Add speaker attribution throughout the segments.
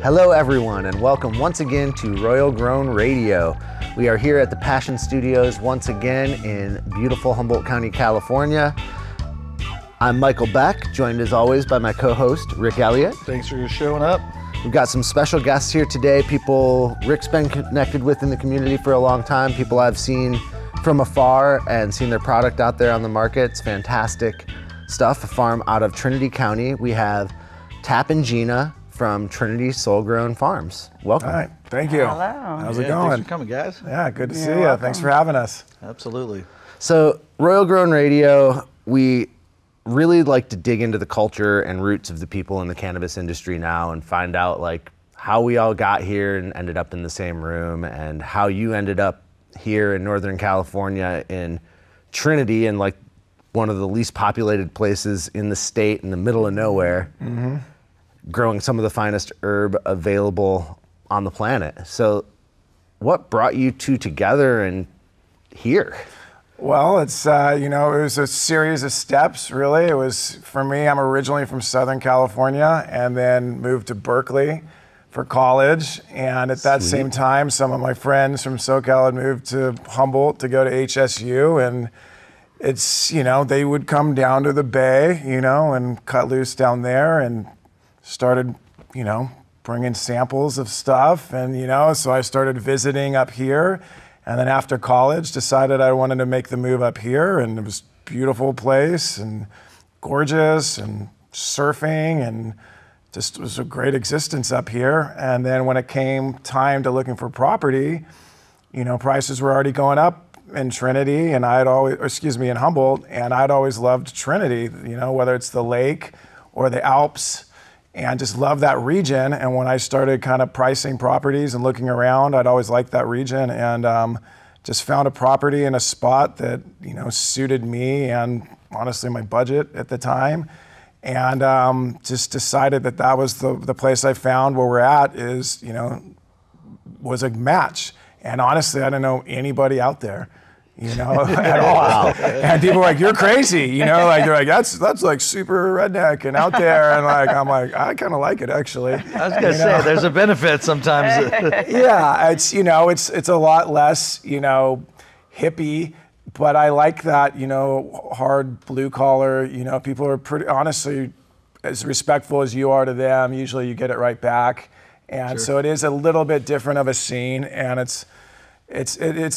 Speaker 1: Hello everyone, and welcome once again to Royal Grown Radio. We are here at the Passion Studios once again in beautiful Humboldt County, California. I'm Michael Beck, joined as always by my co-host, Rick Elliott.
Speaker 2: Thanks for showing up.
Speaker 1: We've got some special guests here today, people Rick's been connected with in the community for a long time, people I've seen from afar and seen their product out there on the market. It's fantastic stuff, a farm out of Trinity County. We have Tap and Gina from Trinity Soul Grown Farms. Welcome.
Speaker 3: All right, thank you.
Speaker 4: Hello.
Speaker 3: How's it going?
Speaker 2: Thanks for coming, guys.
Speaker 3: Yeah, good to see you.
Speaker 4: welcome.
Speaker 3: Thanks for having us.
Speaker 2: Absolutely.
Speaker 1: So Royal Grown Radio, we really like to dig into the culture and roots of the people in the cannabis industry now and find out like how we all got here and ended up in the same room, and how you ended up here in Northern California in Trinity, and like one of the least populated places in the state in the middle of nowhere. Mm-hmm. Growing some of the finest herb available on the planet. So what brought you two together and here?
Speaker 3: Well, it's, it was a series of steps, really. It was, for me, I'm originally from Southern California and then moved to Berkeley for college. And at that same time, some of my friends from SoCal had moved to Humboldt to go to HSU. And it's, they would come down to the Bay, and cut loose down there and started, bringing samples of stuff. And, so I started visiting up here. And then after college, decided I wanted to make the move up here. And it was a beautiful place and gorgeous and surfing, and just was a great existence up here. And then when it came time to looking for property, prices were already going up in Trinity, and in Humboldt. And I'd always loved Trinity, whether it's the lake or the Alps, and just love that region. And when I started kind of pricing properties and looking around, I'd always liked that region, and just found a property in a spot that, suited me and honestly my budget at the time. And just decided that was the place I found where we're at was a match. And honestly, I didn't know anybody out there. At all. And people were like, "You're crazy," they're like, that's like super redneck and out there, and I'm like, I kind of like it actually.
Speaker 2: I was gonna say, there's a benefit sometimes.
Speaker 3: Yeah, it's it's a lot less hippie, but I like that hard blue collar. People are pretty honestly as respectful as you are to them. Usually, you get it right back, and so it is a little bit different of a scene, and it's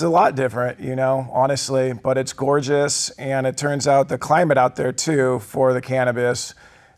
Speaker 3: a lot different, honestly, but it's gorgeous. And it turns out the climate out there too for the cannabis,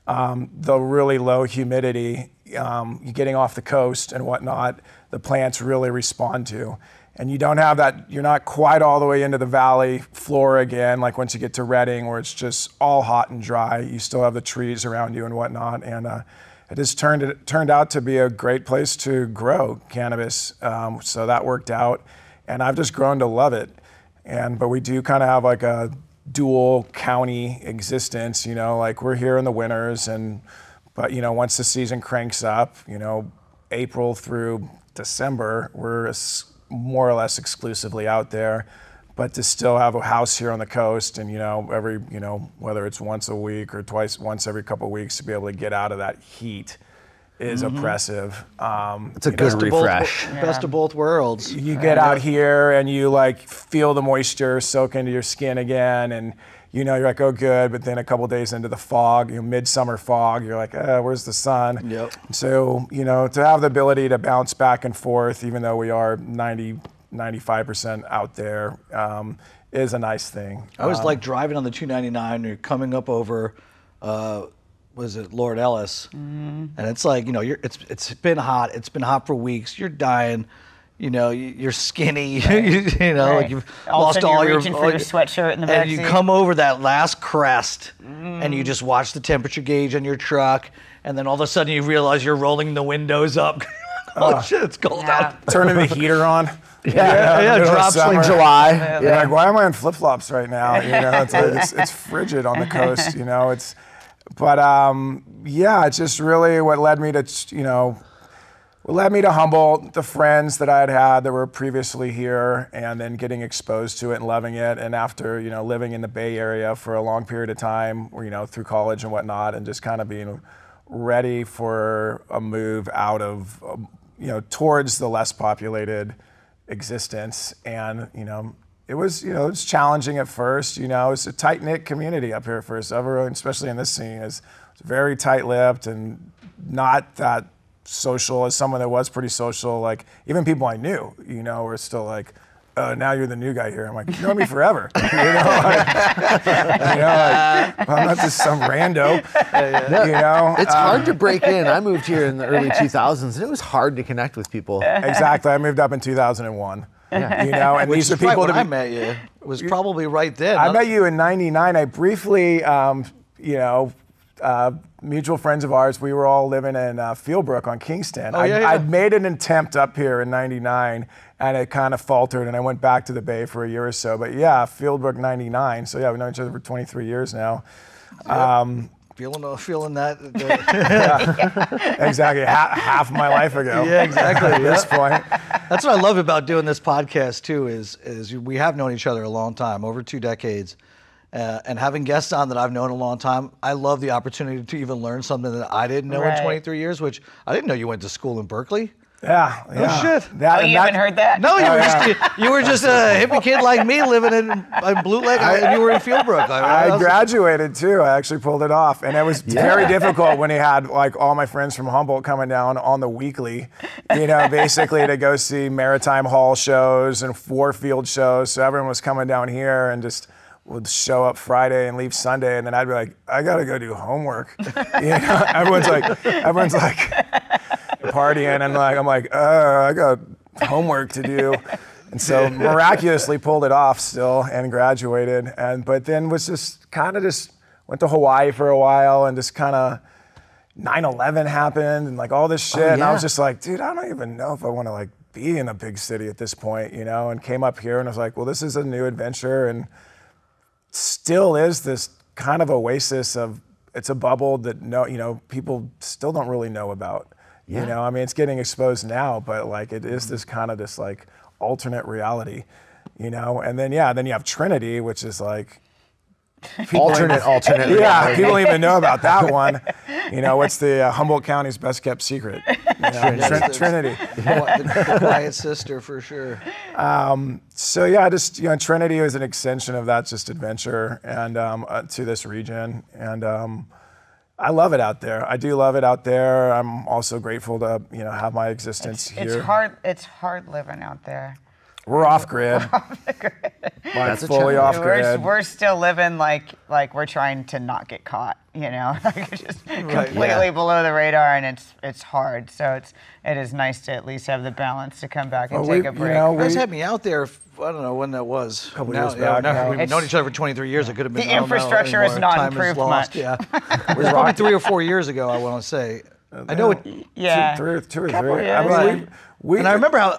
Speaker 3: the really low humidity, getting off the coast and whatnot, the plants really respond to. And you don't have that, you're not quite all the way into the valley floor again, like once you get to Redding where it's just all hot and dry, you still have the trees around you and whatnot. And it has turned out to be a great place to grow cannabis. So that worked out. And I've just grown to love it. But we do kind of have like a dual county existence, like we're here in the winters, but once the season cranks up, April through December, we're more or less exclusively out there. But to still have a house here on the coast and, every, whether it's once a week or once every couple of weeks, to be able to get out of that heat is oppressive.
Speaker 1: It's a good refresh.
Speaker 2: Best of both worlds.
Speaker 3: You get out here and you feel the moisture soak into your skin again, and you're like, oh good, but then a couple days into the fog, midsummer fog, you're like, where's the sun? Yep. So, to have the ability to bounce back and forth, even though we are 95% out there, is a nice thing.
Speaker 2: I was like driving on the 299, you're coming up over, was it Lord Ellis? And it's like, it's been hot. It's been hot for weeks. You're dying. You're skinny.
Speaker 4: Right.
Speaker 2: Like you've lost all your.
Speaker 4: Reaching for your sweatshirt in the backseat.
Speaker 2: And you come over that last crest, and you just watch the temperature gauge on your truck, and then all of a sudden you realize you're rolling the windows up. Oh shit, it's cold out.
Speaker 3: Turning the heater on.
Speaker 1: Yeah, drops in July.
Speaker 3: Yeah. You're like, why am I in flip-flops right now? It's frigid on the coast. It's just really what led me to Humboldt, the friends that I had that were previously here, and then getting exposed to it and loving it. And after, living in the Bay Area for a long period of time, through college and whatnot, and just kind of being ready for a move out of, towards the less populated existence. And, it was, it was challenging at first. It's a tight-knit community up here first. Everyone, especially in this scene, is very tight-lipped and not that social. As someone that was pretty social, like even people I knew, were still like, now you're the new guy here. I'm like, you know me forever. I'm not just some rando.
Speaker 1: It's hard to break in. I moved here in the early 2000s, and it was hard to connect with people.
Speaker 3: Exactly. I moved up in 2001. Yeah. And these are people
Speaker 2: when
Speaker 3: that
Speaker 2: I met you. It was probably right then.
Speaker 3: I met you in '99. I briefly, mutual friends of ours, we were all living in Fieldbrook on Kingston. I'd made an attempt up here in '99, and it kind of faltered, and I went back to the Bay for a year or so. But yeah, Fieldbrook '99. So yeah, we've known each other for 23 years now.
Speaker 2: Feeling that.
Speaker 3: Exactly, half my life ago.
Speaker 2: Yeah, exactly.
Speaker 3: At this point.
Speaker 2: That's what I love about doing this podcast too. Is we have known each other a long time, over 2 decades. And having guests on that I've known a long time, I love the opportunity to even learn something that I didn't know in 23 years, which I didn't know you went to school in Berkeley.
Speaker 3: Yeah.
Speaker 2: Oh, shit.
Speaker 4: You haven't heard that?
Speaker 2: No, you were just a hippie kid like me living in Blue Lake, and you were in Fieldbrook.
Speaker 3: I graduated too. I actually pulled it off. And it was very difficult when he had like all my friends from Humboldt coming down on the weekly, basically to go see Maritime Hall shows and Warfield shows. So everyone was coming down here and just would show up Friday and leave Sunday, and then I'd be like, I gotta go do homework. Everyone's like partying, and I'm like, I got homework to do. And so miraculously pulled it off still and graduated. But then was just went to Hawaii for a while, and just kind of 9/11 happened and like all this shit. And I was just like, dude, I don't even know if I want to like be in a big city at this point, and came up here and I was like, well, this is a new adventure, and still is this kind of oasis of, it's a bubble that people still don't really know about. I mean, it's getting exposed now, but like it is this kind of this like alternate reality, and then then you have Trinity, which is like
Speaker 1: alternate reality.
Speaker 3: Yeah, people don't even know about that one. What's the Humboldt County's best kept secret? Trinity.
Speaker 2: The quiet sister for sure.
Speaker 3: So yeah, just Trinity is an extension of that just adventure and to this region, and I love it out there. I do love it out there. I'm also grateful to have my existence here.
Speaker 4: It's hard living out there.
Speaker 3: We're off grid.
Speaker 1: That's
Speaker 3: fully off grid.
Speaker 4: We're still living like we're trying to not get caught, like just completely below the radar, and it's hard. So it is nice to at least have the balance to come back and take a break.
Speaker 2: You guys had me out there. I don't know when that was.
Speaker 3: A couple years back.
Speaker 2: We've known each other for 23 years. It could have been.
Speaker 4: The infrastructure has not improved much.
Speaker 2: Yeah, it was probably 3 or 4 years ago. I want to say. I know it.
Speaker 4: Yeah.
Speaker 3: Two or three.
Speaker 4: Years.
Speaker 2: And I remember how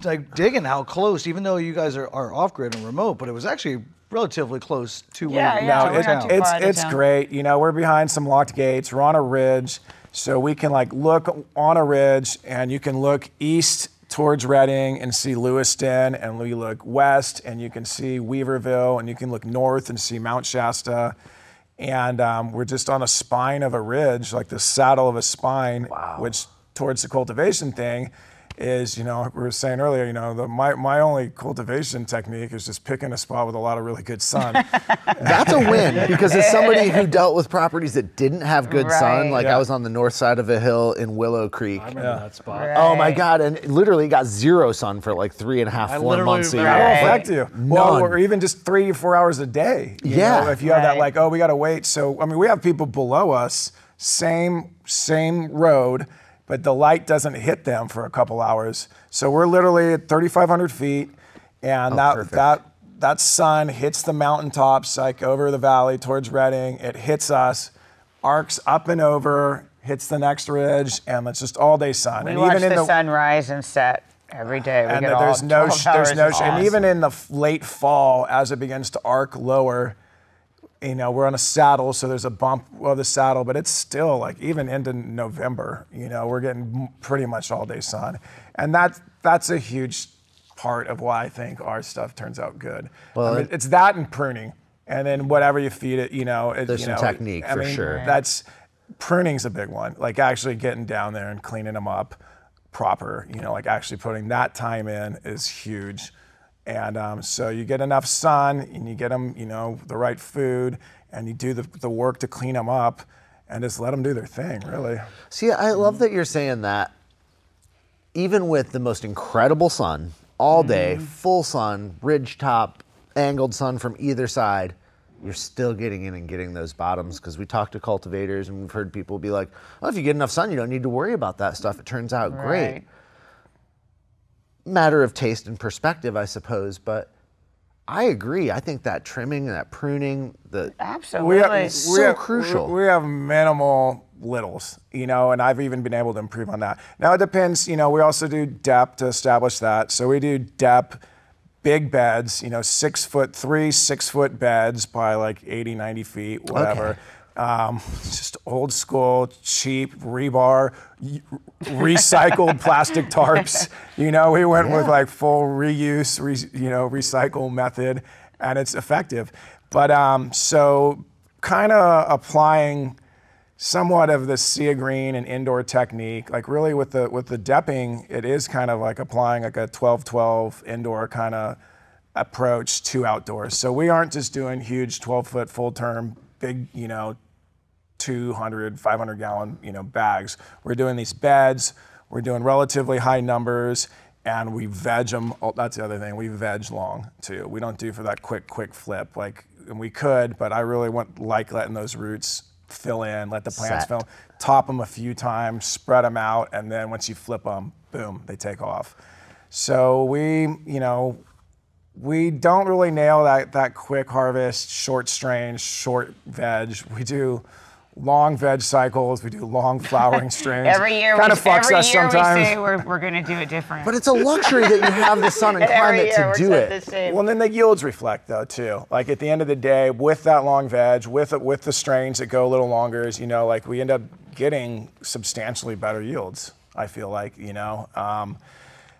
Speaker 2: like digging how close, even though you guys are off grid and remote, but it was actually relatively close to where
Speaker 3: it's great. We're behind some locked gates. We're on a ridge, so we can like look on a ridge, and you can look east towards Redding and see Lewiston, and we look west and you can see Weaverville, and you can look north and see Mount Shasta. And we're just on a spine of a ridge, like the saddle of a spine, which towards the cultivation thing is, we were saying earlier, my only cultivation technique is just picking a spot with a lot of really good sun.
Speaker 1: That's a win, because as somebody who dealt with properties that didn't have good sun, like I was on the north side of a hill in Willow Creek.
Speaker 2: I remember that spot.
Speaker 4: Right.
Speaker 1: Oh my God, and literally got 0 sun for like 3.5, 4 months a year.
Speaker 3: That'll affect you. Well, or even just 3 or 4 hours a day. You know, if you have that like, we gotta wait. So, I mean, we have people below us, same road, but the light doesn't hit them for a couple hours. So we're literally at 3,500 feet, and that sun hits the mountaintops, like over the valley towards Redding. It hits us, arcs up and over, hits the next ridge, and it's just all day sun.
Speaker 4: We
Speaker 3: and
Speaker 4: watch
Speaker 3: even
Speaker 4: the sun rise and set every day. We
Speaker 3: and
Speaker 4: get
Speaker 3: there's
Speaker 4: all
Speaker 3: no
Speaker 4: 12 hours of
Speaker 3: and even in the late fall, as it begins to arc lower, we're on a saddle, so there's a bump of the saddle, but it's still like even into November, we're getting pretty much all day sun. And that's a huge part of why I think our stuff turns out good. Well, it's that and pruning. And then whatever you feed it,
Speaker 1: there's some technique for sure.
Speaker 3: Pruning's a big one, like actually getting down there and cleaning them up proper, you know, like actually putting that time in is huge. And so you get enough sun and you get them, you know, the right food, and you do the work to clean them up and just let them do their thing, really.
Speaker 1: See, I love that you're saying that. Even with the most incredible sun, all day, full sun, ridge top, angled sun from either side, you're still getting in and getting those bottoms, because we talk to cultivators and we've heard people be like, oh, if you get enough sun, you don't need to worry about that stuff. It turns out great. Matter of taste and perspective, I suppose, but I agree. I think that trimming and that pruning,
Speaker 4: absolutely
Speaker 1: so crucial.
Speaker 3: We have minimal littles, you know, and I've even been able to improve on that. Now it depends, you know, we also do depth to establish that. So we do depth, big beds, you know, 6'3", 6-foot beds by like 80, 90 feet, whatever. Okay. Just old school, cheap rebar, recycled plastic tarps. You know, we went with like full reuse, recycle method, and it's effective. But so kind of applying somewhat of the sea green and indoor technique, like really with the depping, it is kind of like applying like a 12-12 indoor kind of approach to outdoors. So we aren't just doing huge 12-foot full term, big, you know, 200, 500 gallon, you know, bags. We're doing these beds, we're doing relatively high numbers, and we veg them. Oh, that's the other thing, we veg long too. We don't do for that quick flip, like, and we could, but I really like letting those roots fill in, let the plants fill, top them a few times, spread them out, and then once you flip them, boom, they take off. So we, you know, we don't really nail that quick harvest, short strain, short veg. We do long veg cycles, we do long flowering strains.
Speaker 4: Every year,
Speaker 3: kind of fucks us sometimes.
Speaker 4: We say we're going to do it different.
Speaker 1: But it's a luxury that you have the sun and climate to do it.
Speaker 3: Well, and then the yields reflect though too. Like at the end of the day, with that long veg, with the strains that go a little longer, you know, like we end up getting substantially better yields, I feel like, you know.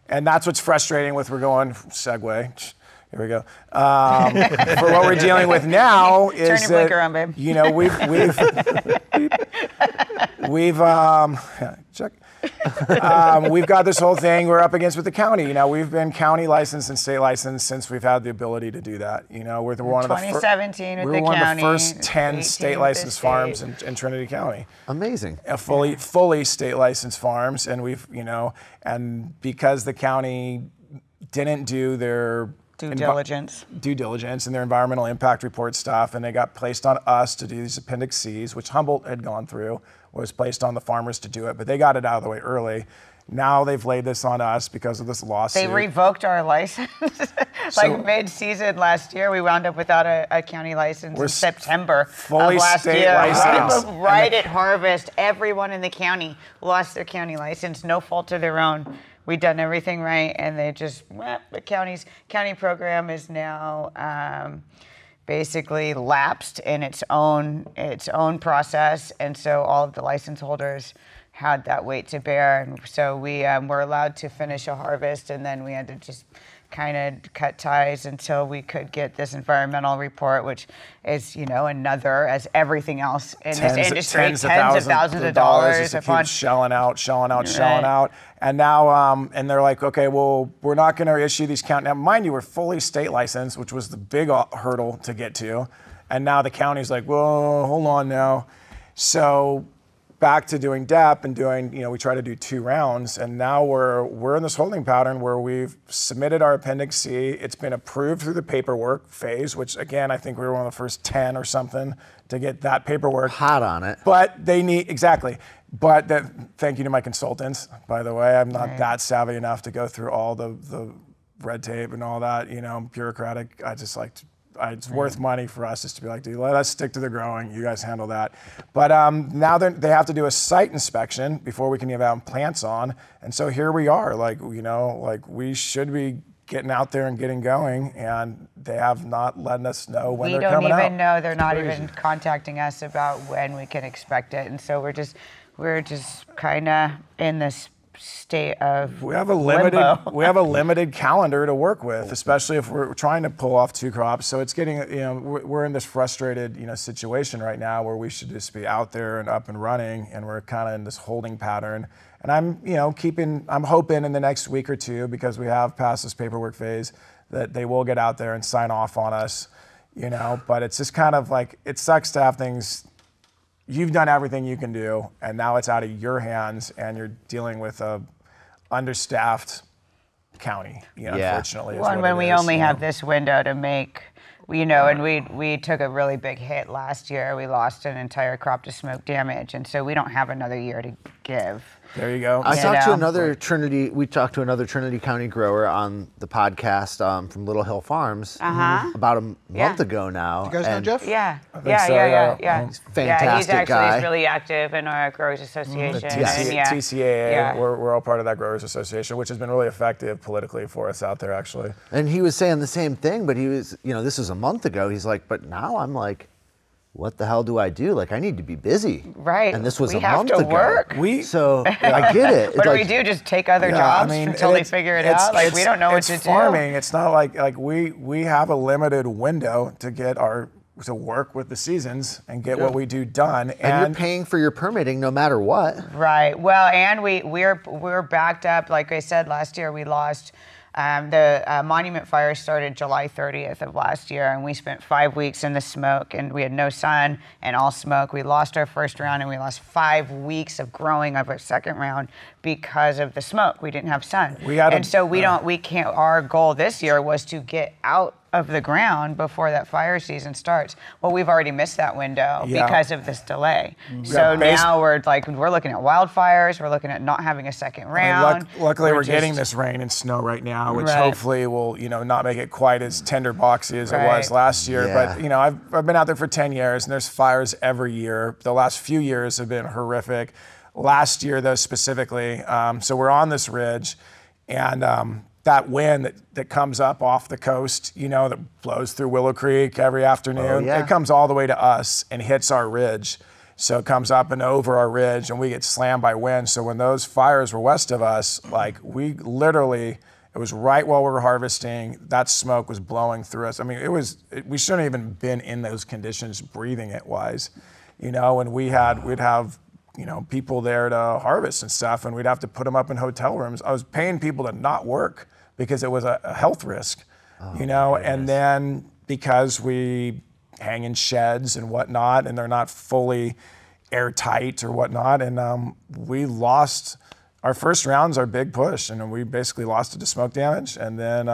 Speaker 3: And that's what's frustrating with, we're going, segue, here we go. For what we're dealing with now is
Speaker 4: turn your blinker on, babe.
Speaker 3: You know, we've got this whole thing we're up against with the county. You know, we've been county licensed and state licensed since we've had the ability to do that. You know, we're one of the
Speaker 4: 2017 with the county.
Speaker 3: We're one of the first 10 state licensed farms in Trinity County.
Speaker 1: Amazing.
Speaker 3: Fully state licensed farms, and we've, you know, and because the county didn't do their due diligence and their environmental impact report stuff, and they got placed on us to do these Appendix Cs, which Humboldt had gone through, was placed on the farmers to do it, but they got it out of the way early. Now they've laid this on us because of this lawsuit.
Speaker 4: They revoked our license. Like mid-season last year, we wound up without a county license in September of last year. Right at harvest, everyone in the county lost their county license, no fault of their own. We'd done everything right, and they just, the county program is now basically lapsed in its own process, and so all of the license holders had that weight to bear, and so we were allowed to finish a harvest, and then we had to just kind of cut ties until we could get this environmental report, which is, you know, another, as everything else in this industry, tens of thousands of dollars
Speaker 3: upon shelling out. And now, and they're like, okay, well, we're not going to issue these count. Now, mind you, we're fully state licensed, which was the big hurdle to get to. And now the county's like, well, hold on now. So back to doing DEP and doing, you know, we try to do 2 rounds, and now we're in this holding pattern where we've submitted our Appendix C. It's been approved through the paperwork phase, which again, I think we were one of the first 10 or something to get that paperwork.
Speaker 1: Hot on it.
Speaker 3: But they need, exactly. But thank you to my consultants, by the way. I'm not that savvy enough to go through all the red tape and all that, you know, bureaucratic. I just like to, it's worth money for us just to be like, dude, let us stick to the growing. You guys handle that. But now they have to do a site inspection before we can even have plants on. And so here we are, like, you know, like we should be getting out there and getting going, and they have not letting us know when they're coming out.
Speaker 4: We don't even know. They're not even contacting us about when we can expect it. And so we're just kind of in this state of
Speaker 3: we have a
Speaker 4: limbo.
Speaker 3: limited calendar to work with, especially if we're trying to pull off 2 crops. So it's getting, we're in this frustrated, situation right now where we should just be out there and up and running, and we're kind of in this holding pattern. And I'm hoping in the next week or 2, because we have passed this paperwork phase, that they will get out there and sign off on us, but it's just kind of like, it sucks to have things. You've done everything you can do, and now it's out of your hands, and you're dealing with a understaffed county. Unfortunately.
Speaker 4: Well, and when we only have this window to make, and we took a really big hit last year. We lost an entire crop to smoke damage, and so we don't have another year to give.
Speaker 3: There you go.
Speaker 1: We talked to another Trinity County grower on the podcast from Little Hill Farms about a month ago now.
Speaker 2: You guys know Jeff?
Speaker 4: Yeah.
Speaker 1: He's a fantastic guy.
Speaker 4: He's really active in our Growers Association.
Speaker 3: TCAA, we're all part of that Growers Association, which has been really effective politically for us out there, actually.
Speaker 1: And he was saying the same thing, but he was, this was a month ago. He's like, but now I'm like, what the hell do I do? Like, I need to be busy.
Speaker 4: Right.
Speaker 1: And this was a
Speaker 4: We
Speaker 1: month
Speaker 4: have to
Speaker 1: ago.
Speaker 4: work.
Speaker 1: So I get it.
Speaker 4: What do we do? Just take other jobs until they figure it out? Like, we don't know what to do.
Speaker 3: It's farming. It's not like we have a limited window to get to work with the seasons and get what we do done.
Speaker 1: And you're paying for your permitting no matter what.
Speaker 4: Right. Well, and we're backed up. Like I said, last year we lost. The Monument Fire started July 30th of last year, and we spent 5 weeks in the smoke, and we had no sun and all smoke. We lost our first round, and we lost 5 weeks of growing of our second round because of the smoke. We didn't have sun. Our goal this year was to get out of the ground before that fire season starts. Well, we've already missed that window because of this delay. So now we're looking at wildfires. We're looking at not having a second round.
Speaker 3: Luckily, we're getting this rain and snow right now, which hopefully will, not make it quite as tinderboxy as it was last year. But I've been out there for 10 years, and there's fires every year. The last few years have been horrific. Last year, though, specifically. So we're on this ridge, and that wind that comes up off the coast, that blows through Willow Creek every afternoon, it comes all the way to us and hits our ridge. So it comes up and over our ridge, and we get slammed by wind. So when those fires were west of us, we literally, it was right while we were harvesting, that smoke was blowing through us. I mean, we shouldn't have even been in those conditions breathing it wise, and we'd have people there to harvest and stuff, and we'd have to put them up in hotel rooms. I was paying people to not work because it was a health risk, and then because we hang in sheds and whatnot, and they're not fully airtight or whatnot, and we lost our first round's our big push, and we basically lost it to smoke damage, and then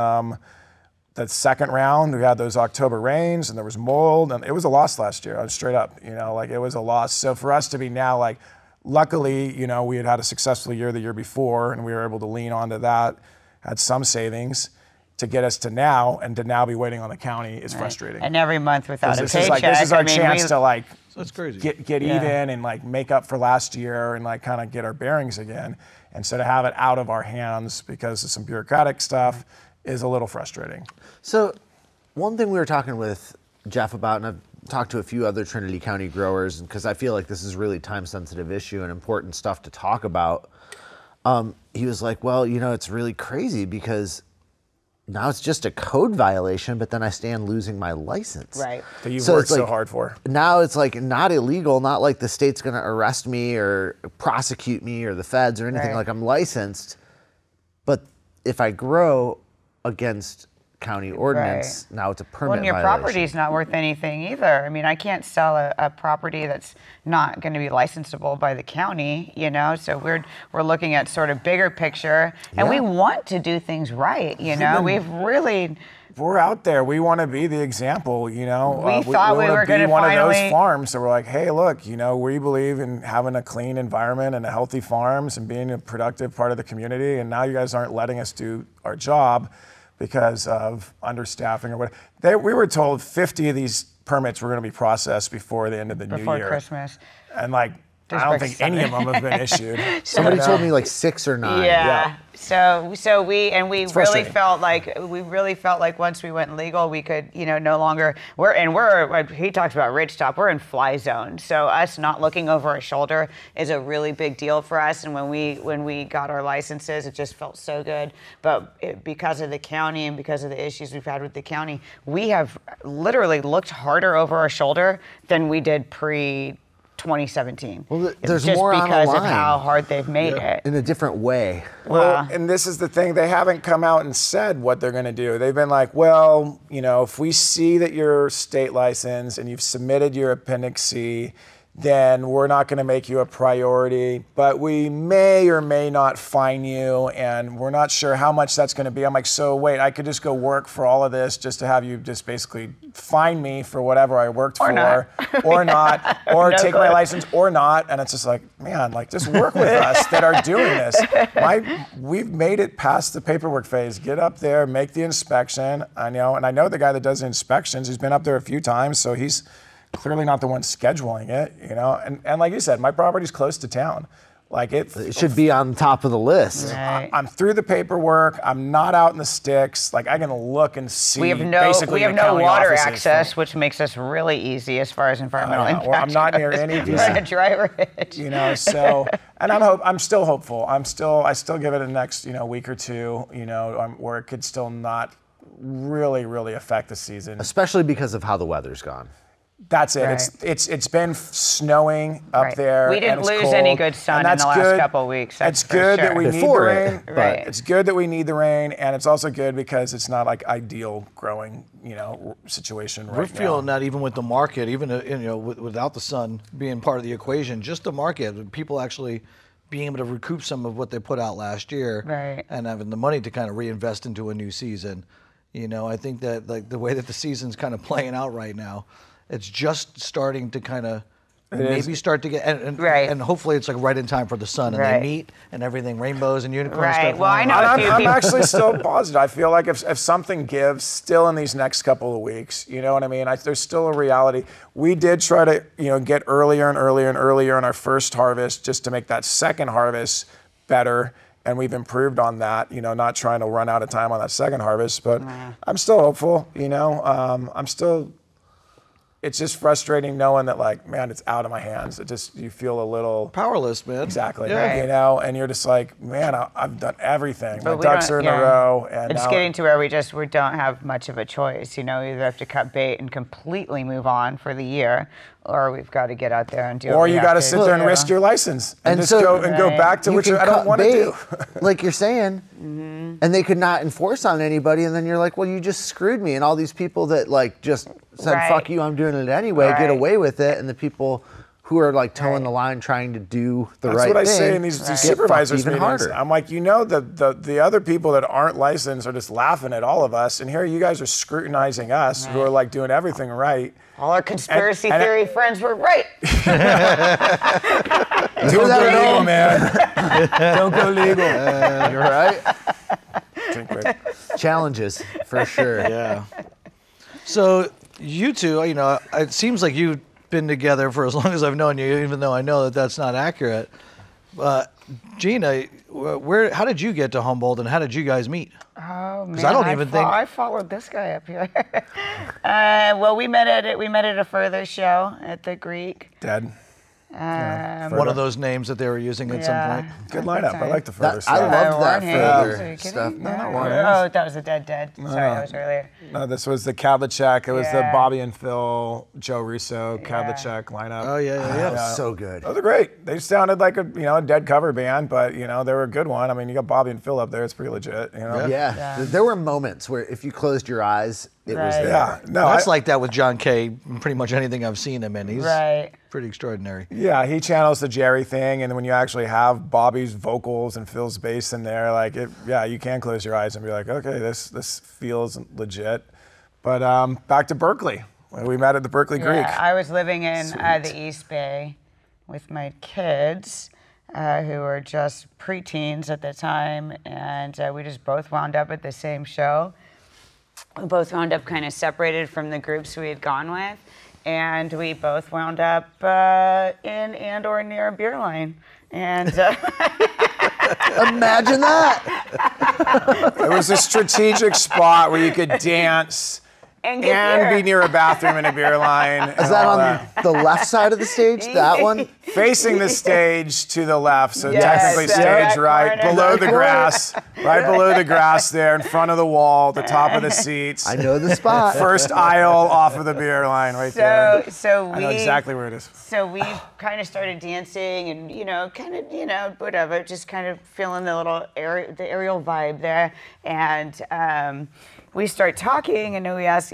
Speaker 3: the second round, we had those October rains, and there was mold, and it was a loss last year. Straight up, it was a loss. So for us to be now luckily, we had a successful year the year before, and we were able to lean onto that, had some savings to get us to now, and to now be waiting on the county is frustrating.
Speaker 4: And every month without a paycheck.
Speaker 3: This is our chance to
Speaker 2: that's crazy.
Speaker 3: Get even and make up for last year and kind of get our bearings again. And so to have it out of our hands because of some bureaucratic stuff is a little frustrating.
Speaker 1: So one thing we were talking with Jeff about, and I've talked to a few other Trinity County growers, because I feel like this is a really time-sensitive issue and important stuff to talk about. He was like, well, it's really crazy because now it's just a code violation, but then I stand losing my license.
Speaker 4: Right.
Speaker 3: That you've worked so hard for.
Speaker 1: Now it's not illegal, not like the state's going to arrest me or prosecute me or the feds or anything. I'm licensed. But if I grow against county ordinance, now it's a permit
Speaker 4: violation. Well, your property's not worth anything either. I mean, I can't sell a property that's not going to be licensable by the county, so we're looking at sort of bigger picture, and we want to do things right,
Speaker 3: we're out there. We want to be the example,
Speaker 4: We thought we were going to
Speaker 3: one of those farms. So we're like, hey, look, we believe in having a clean environment and a healthy farms and being a productive part of the community. And now you guys aren't letting us do our job because of understaffing or whatever. We were told 50 of these permits were going to be processed before the end of the new year.
Speaker 4: Before Christmas.
Speaker 3: And I don't think any of them have been issued.
Speaker 1: Somebody told me like 6 or 9.
Speaker 4: Yeah. So we really
Speaker 3: frustrating.
Speaker 4: felt like once we went legal, we could, no longer he talks about rich top, we're in fly zone. So us not looking over our shoulder is a really big deal for us. And when we got our licenses, it just felt so good. But because of the county and because of the issues we've had with the county, we have literally looked harder over our shoulder than we did pre 2017.
Speaker 1: Well, there's
Speaker 4: just
Speaker 1: more on the
Speaker 4: because of
Speaker 1: line.
Speaker 4: how hard they've made it.
Speaker 1: In a different way.
Speaker 3: Well, and this is the thing, they haven't come out and said what they're going to do. They've been like, well, if we see that you're state licensed and you've submitted your Appendix C, then we're not going to make you a priority, but we may or may not fine you, and we're not sure how much that's going to be. I'm like, so wait, I could just go work for all of this just to have you just basically fine me for whatever I worked for, or not, or
Speaker 4: No
Speaker 3: take
Speaker 4: good.
Speaker 3: my license or not. And it's just like, man, like just work with us that are doing this. We've made it past the paperwork phase. Get up there, make the inspection. I know the guy that does the inspections. He's been up there a few times, so he's clearly not the one scheduling it, and like you said, my property's close to town. Like
Speaker 1: It should be on top of the list.
Speaker 4: Right.
Speaker 3: I'm through the paperwork. I'm not out in the sticks. Like I can look and see.
Speaker 4: We have no
Speaker 3: basically the county
Speaker 4: water
Speaker 3: offices
Speaker 4: access, which makes us really easy as far as environmental impact.
Speaker 3: Well, I'm not near any of these.
Speaker 4: We're on a dry ridge.
Speaker 3: So, and I'm still hopeful. I still give it a next, week or two, where it could still not really, really affect the season.
Speaker 1: Especially because of how the weather's gone.
Speaker 3: That's it.
Speaker 4: Right.
Speaker 3: It's been snowing up
Speaker 4: Right.
Speaker 3: there.
Speaker 4: We didn't
Speaker 3: and it's
Speaker 4: lose
Speaker 3: cold,
Speaker 4: any good sun
Speaker 3: and
Speaker 4: in
Speaker 3: that's
Speaker 4: the last
Speaker 3: good.
Speaker 4: couple of weeks.
Speaker 3: It's
Speaker 4: for
Speaker 3: good
Speaker 4: sure.
Speaker 3: that we need the
Speaker 1: Before it,
Speaker 3: rain.
Speaker 1: but-
Speaker 4: Right.
Speaker 3: It's good that we need the rain, and it's also good because it's not like ideal growing, situation right
Speaker 2: We're
Speaker 3: now.
Speaker 2: feeling that even with the market, even without the sun being part of the equation, just the market, people actually being able to recoup some of what they put out last year,
Speaker 4: Right.
Speaker 2: and having the money to kind of reinvest into a new season. I think that like the way that the season's kind of playing out right now, it's just starting to kind of maybe start to get
Speaker 4: Right.
Speaker 2: and hopefully it's like right in time for the sun and
Speaker 4: Right.
Speaker 2: they meet and everything, rainbows and unicorns.
Speaker 4: Right.
Speaker 2: start
Speaker 4: Well, I
Speaker 2: flying
Speaker 4: know
Speaker 2: out.
Speaker 4: a few
Speaker 3: I'm
Speaker 4: people.
Speaker 3: actually still positive. I feel like if something gives still in these next couple of weeks, you know what I mean? There's still a reality. We did try to, get earlier and earlier and earlier on our first harvest just to make that second harvest better. And we've improved on that, not trying to run out of time on that second harvest. But I'm still hopeful, it's just frustrating knowing that, like, man, it's out of my hands. You feel a little
Speaker 2: Powerless, man.
Speaker 3: exactly,
Speaker 2: Yeah.
Speaker 3: and you're just like, man, I've done everything. My
Speaker 4: But we
Speaker 3: ducks
Speaker 4: don't-
Speaker 3: are in a
Speaker 4: yeah.
Speaker 3: row, and
Speaker 4: It's
Speaker 3: now
Speaker 4: getting to where we don't have much of a choice. We either have to cut bait and completely move on for the year, or we've got to get out there and do.
Speaker 3: or
Speaker 4: what we
Speaker 3: you
Speaker 4: have
Speaker 3: got to sit there and
Speaker 4: do.
Speaker 3: risk your license and,
Speaker 1: And
Speaker 3: just
Speaker 1: so-
Speaker 3: go
Speaker 4: Right.
Speaker 3: back to
Speaker 1: You
Speaker 3: which
Speaker 1: can
Speaker 3: I don't
Speaker 1: cut
Speaker 3: want to
Speaker 1: bait,
Speaker 3: do.
Speaker 1: like you're saying, and they could not enforce on anybody, and then you're like, well, you just screwed me, and all these people that like just said,
Speaker 4: Right.
Speaker 1: fuck you, I'm doing it anyway, get
Speaker 4: Right.
Speaker 1: away with it, and the people who are like towing
Speaker 4: Right.
Speaker 1: the line trying to do the
Speaker 3: That's
Speaker 1: right
Speaker 3: what I
Speaker 1: thing
Speaker 3: say in these
Speaker 1: get
Speaker 3: supervisors
Speaker 1: fucked even
Speaker 3: meetings.
Speaker 1: harder.
Speaker 3: I'm like, the other people that aren't licensed are just laughing at all of us, and here you guys are scrutinizing us who are like doing everything right.
Speaker 4: All our conspiracy
Speaker 3: And-
Speaker 4: theory friends were right.
Speaker 3: Don't go legal, man. Don't go legal.
Speaker 1: You're right.
Speaker 3: Drink quick.
Speaker 1: Challenges for sure.
Speaker 2: Yeah. So you two, it seems like you've been together for as long as I've known you, even though I know that that's not accurate. Gina, how did you get to Humboldt, and how did you guys meet?
Speaker 4: Oh man,
Speaker 2: I don't even think-
Speaker 4: I followed this guy up here. Well, we met at a further show at the Greek.
Speaker 3: Dead.
Speaker 2: One of those names that they were using at some point.
Speaker 3: Good lineup. I like the further
Speaker 1: I
Speaker 3: stuff.
Speaker 1: love that
Speaker 4: Warren Hayes.
Speaker 1: further
Speaker 4: Are you kidding?
Speaker 1: stuff.
Speaker 4: No,
Speaker 3: not Warren
Speaker 4: Oh, that was a dead. Sorry, that was earlier.
Speaker 3: No, this was the Kadlachek. It was the
Speaker 4: Yeah.
Speaker 3: Bobby and Phil, Joe Russo, Kadlachek lineup.
Speaker 2: Oh yeah.
Speaker 1: That was so good.
Speaker 3: Those are great. They sounded like a dead cover band, but they were a good one. I mean, you got Bobby and Phil up there. It's pretty legit.
Speaker 1: Yeah. There were moments where if you closed your eyes, it was
Speaker 4: Right.
Speaker 1: there.
Speaker 3: Yeah. No,
Speaker 2: That's like that with John Kay. Pretty much anything I've seen him in, he's
Speaker 4: Right.
Speaker 2: pretty extraordinary.
Speaker 3: Yeah, he channels the Jerry thing, and then when you actually have Bobby's vocals and Phil's bass in there, like you can close your eyes and be like, okay, this feels legit. But back to Berkeley. We met at the Berkeley Greek.
Speaker 4: Yeah, I was living in the East Bay with my kids, who were just preteens at the time, and we just both wound up at the same show. We both wound up kind of separated from the groups we had gone with, and we both wound up in and or near a beer line. And
Speaker 1: Imagine that.
Speaker 3: It was a strategic spot where you could dance
Speaker 4: and
Speaker 3: be near a bathroom and a beer line.
Speaker 1: Is that on the left side of the stage? That one?
Speaker 3: Facing the stage to the left, so
Speaker 4: Yes,
Speaker 3: technically
Speaker 4: that
Speaker 3: stage right
Speaker 4: corner.
Speaker 3: below the grass, right below the grass there in front of the wall, the top of the seats.
Speaker 1: I know the spot.
Speaker 3: First aisle off of the beer line right there.
Speaker 4: So
Speaker 3: I know exactly where it is.
Speaker 4: So we kind of started dancing and, whatever, just kind of feeling the little the aerial vibe there. And we start talking, and he asked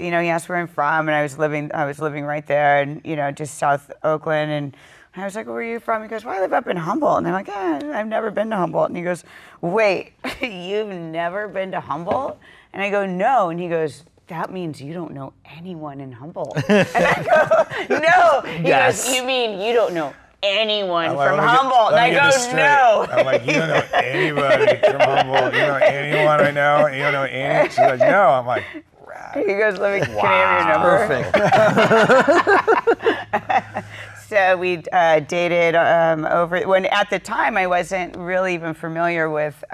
Speaker 4: where I'm from, and I was living right there, and just South Oakland, and I was like, where are you from? He goes, well, I live up in Humboldt, and I'm like, I've never been to Humboldt, and he goes, wait, you've never been to Humboldt? And I go, no, and he goes, that means you don't know anyone in Humboldt. And I go, no. He goes, you mean you don't know anyone from Humboldt? And I go, no.
Speaker 3: I'm like, you don't know anybody from Humboldt. You don't know anyone I know. You don't know any. She's like, no. I'm like, rad.
Speaker 4: He goes, can I have your number?
Speaker 2: Perfect.
Speaker 4: So we dated over, when at the time I wasn't really even familiar with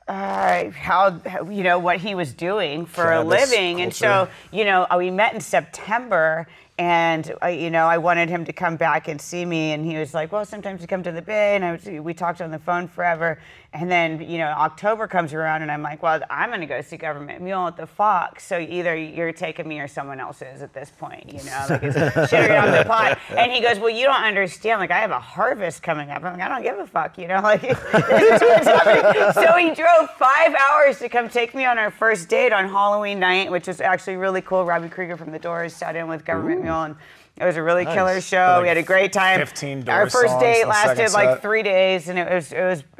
Speaker 4: how what he was doing for
Speaker 3: Cannabis
Speaker 4: a living.
Speaker 3: culture.
Speaker 4: And so, we met in September, and I wanted him to come back and see me, and he was like, well, sometimes you come to the Bay, and we talked on the phone forever. And then, October comes around, and I'm like, well, I'm going to go see Government Mule at the Fox. So either you're taking me or someone else is at this point, like it's sugar on the pot. And he goes, well, you don't understand. Like, I have a harvest coming up. I'm like, I don't give a fuck, like, this is what's happening. So he drove 5 hours to come take me on our first date on Halloween night, which was actually really cool. Robbie Krieger from The Doors sat in with Government Mule, and it was a really killer show.
Speaker 3: Like
Speaker 4: we had a great time.
Speaker 3: 15
Speaker 4: Our
Speaker 3: Doors
Speaker 4: first
Speaker 3: songs
Speaker 4: date
Speaker 3: on the
Speaker 4: lasted
Speaker 3: second
Speaker 4: like
Speaker 3: set.
Speaker 4: 3 days, and it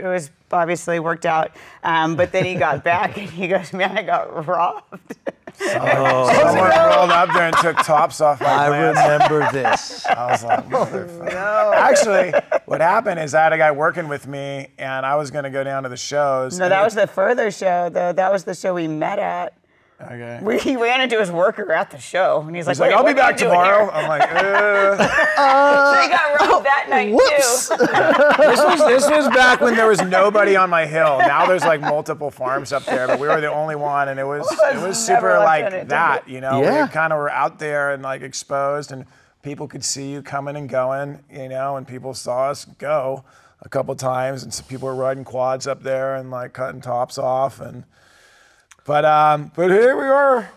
Speaker 4: was obviously worked out. But then he got back, and he goes, man, I got robbed.
Speaker 3: Someone rolled up there and took tops off my
Speaker 2: I
Speaker 3: pants.
Speaker 2: remember this.
Speaker 3: I was like, no. Actually, what happened is I had a guy working with me, and I was going to go down to the shows.
Speaker 4: No, that was the further show, though. That was the show we met at.
Speaker 3: Okay.
Speaker 4: He ran into his worker at the show, and he's like,
Speaker 3: I'll be
Speaker 4: what are
Speaker 3: back
Speaker 4: you doing
Speaker 3: tomorrow.
Speaker 4: here?
Speaker 3: I'm like,
Speaker 4: So he got robbed that night,
Speaker 1: Whoops.
Speaker 4: too.
Speaker 3: This was back when there was nobody on my hill. Now there's like multiple farms up there, but we were the only one, and it was super
Speaker 4: never
Speaker 3: like
Speaker 4: left
Speaker 3: that,
Speaker 1: Yeah.
Speaker 3: We kind of were out there and like exposed, and people could see you coming and going, and people saw us go a couple times, and some people were riding quads up there and like cutting tops off, but here we are.